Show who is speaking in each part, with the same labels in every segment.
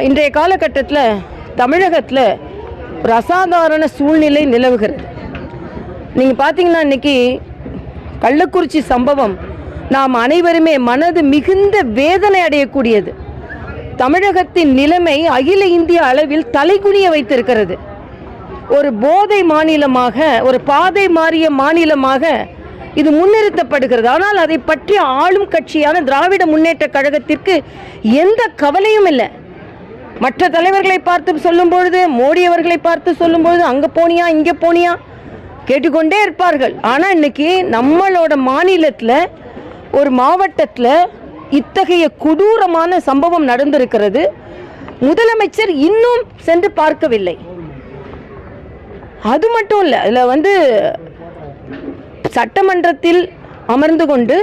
Speaker 1: இன்றைய காலகட்டத்தில் தமிழகத்தில் ஒரு அசாதாரண சூழ்நிலை நிலவுகிறது. நீங்கள் பார்த்தீங்கன்னா இன்றைக்கி கள்ளக்குறிச்சி சம்பவம் நாம் அனைவருமே மனது மிகுந்த வேதனை அடையக்கூடியது. தமிழகத்தின் நிலைமை அகில இந்திய அளவில் தலைகுனிய வைத்திருக்கிறது. ஒரு போதை மாநிலமாக, ஒரு பாதை மாறிய மாநிலமாக இது முன்னிறுத்தப்படுகிறது. ஆனால் அதை பற்றி ஆளும் கட்சியான திராவிட முன்னேற்ற கழகத்திற்கு எந்த கவலையும் இல்லை. மற்ற தலைவர்களை பார்த்து சொல்லும் பொழுது, மோடி அவர்களை பார்த்து சொல்லும் பொழுது, அங்கே போனியா இங்கே போனியா கேட்டுக்கொண்டே இருப்பார்கள். ஆனால் இன்னைக்கு நம்மளோட மாநிலத்தில் ஒரு மாவட்டத்தில் இத்தகைய கொடூரமான சம்பவம் நடந்திருக்கிறது. முதலமைச்சர் இன்னும் சென்று பார்க்கவில்லை. அது மட்டும் இல்லை, இதில் சட்டமன்றத்தில் அமர்ந்து கொண்டு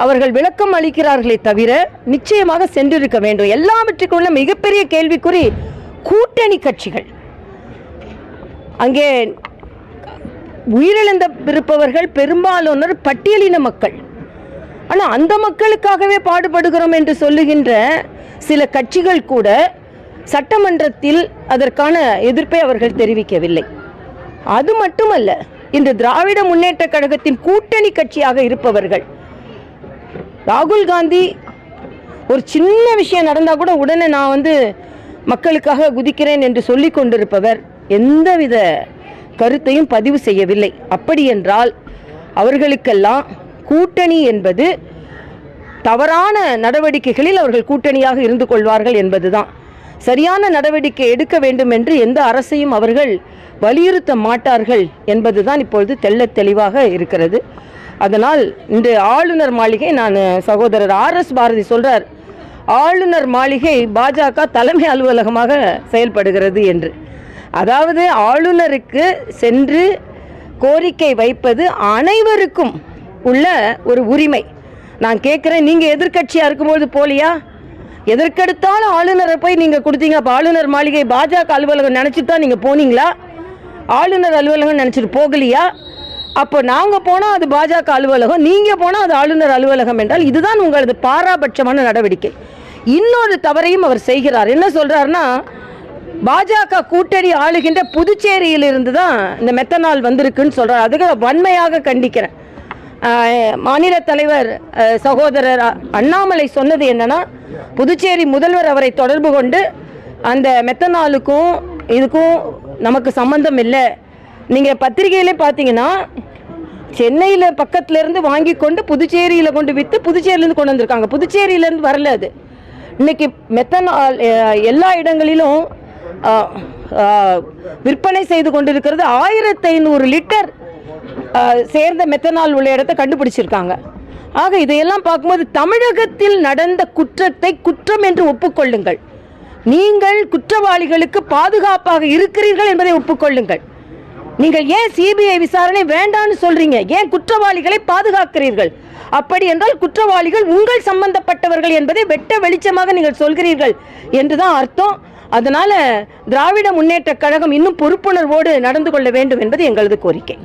Speaker 1: அவர்கள் விளக்கம் அளிக்கிறார்களே தவிர நிச்சயமாக சென்றிருக்க வேண்டும். எல்லாவற்றுக்கும் உள்ள மிகப்பெரிய கேள்விக்குறி கூட்டணி கட்சிகள். அங்கே உயிரிழந்திருப்பவர்கள் பெரும்பாலானோர் பட்டியலின மக்கள். ஆனால் அந்த மக்களுக்காகவே பாடுபடுகிறோம் என்று சொல்லுகின்ற சில கட்சிகள் கூட சட்டமன்றத்தில் அதற்கான எதிர்ப்பை அவர்கள் தெரிவிக்கவில்லை. அது மட்டுமல்ல, இந்த திராவிட முன்னேற்ற கழகத்தின் கூட்டணி கட்சியாக இருப்பவர்கள், ராகுல் காந்தி ஒரு சின்ன விஷயம் நடந்தால் கூட உடனே நான் மக்களுக்காக குதிக்கிறேன் என்று சொல்லி கொண்டிருப்பவர் எந்தவித கருத்தையும் பதிவு செய்யவில்லை. அப்படி என்றால் அவர்களுக்கெல்லாம் கூட்டணி என்பது தவறான நடவடிக்கைகளில் அவர்கள் கூட்டணியாக இருந்து கொள்வார்கள் என்பதுதான். சரியான நடவடிக்கை எடுக்க வேண்டும் என்று எந்த அரசையும் அவர்கள் வலியுறுத்த மாட்டார்கள் என்பதுதான் இப்பொழுது தெள்ளத் தெளிவாக இருக்கிறது. அதனால் இன்று ஆளுநர் மாளிகை, நான் சகோதரர் RS பாரதி சொல்றார், ஆளுநர் மாளிகை பாஜக தலைமை அலுவலகமாக செயல்படுகிறது என்று. அதாவது ஆளுநருக்கு சென்று கோரிக்கை வைப்பது அனைவருக்கும் உள்ள ஒரு உரிமை. நான் கேட்குறேன், நீங்கள் எதிர்கட்சியாக இருக்கும்போது போலியா? எதற்கெடுத்தாலும் ஆளுநரை போய் நீங்கள் கொடுத்தீங்க. அப்போ ஆளுநர் மாளிகை பாஜக அலுவலகம் நினச்சிட்டு தான் நீங்கள் போனீங்களா? ஆளுநர் அலுவலகம் நினச்சிட்டு போகலையா? அப்போ நாங்கள் போனால் அது பாஜக அலுவலகம், நீங்கள் போனால் அது ஆளுநர் அலுவலகம் என்றால் இதுதான் உங்களது பாராபட்சமான நடவடிக்கை. இன்னொரு தவறையும் அவர் செய்கிறார். என்ன சொல்கிறாருன்னா, பாஜக கூட்டணி ஆளுகின்ற புதுச்சேரியிலிருந்து தான் இந்த மெத்தனால் வந்திருக்குன்னு சொல்கிறார். அதுக்கு வன்மையாக கண்டிக்கிறேன். மாநில தலைவர் சகோதரர் அண்ணாமலை சொன்னது என்னன்னா, புதுச்சேரி முதல்வர் அவரை தொடர்பு கொண்டு அந்த மெத்தனாலுக்கும் இதுக்கும் நமக்கு சம்பந்தம் இல்லை. நீங்கள் பத்திரிகையிலே பார்த்தீங்கன்னா சென்னையில் பக்கத்துலேருந்து வாங்கி கொண்டு புதுச்சேரியில் கொண்டு விற்று புதுச்சேரியிலேருந்து கொண்டு வந்திருக்காங்க. புதுச்சேரியிலேருந்து வரல. அது இன்னைக்கு மெத்தனால் எல்லா இடங்களிலும் விற்பனை செய்து கொண்டிருக்கிறது. 1500 லிட்டர் சேர்ந்த மெத்தனால் உள்ள இடத்தை கண்டுபிடிச்சிருக்காங்க. ஆக இதையெல்லாம் பார்க்கும்போது தமிழகத்தில் நடந்த குற்றத்தை குற்றம் என்று ஒப்புக்கொள்ளுங்கள். நீங்கள் குற்றவாளிகளுக்கு பாதுகாப்பாக இருக்கிறீர்கள் என்பதை ஒப்புக்கொள்ளுங்கள். நீங்கள் ஏன் சிபிஐ விசாரணை வேண்டான்னு சொல்றீங்க? ஏன் குற்றவாளிகளை பாதுகாக்கிறீர்கள்? அப்படி என்றால் குற்றவாளிகள் உங்கள் சம்பந்தப்பட்டவர்கள் என்பதை வெட்ட வெளிச்சமாக நீங்கள் சொல்கிறீர்கள் என்றுதான் அர்த்தம். அதனால திராவிட முன்னேற்ற கழகம் இன்னும் பொறுப்புணர்வோடு நடந்து கொள்ள வேண்டும் என்பது எங்களது கோரிக்கை.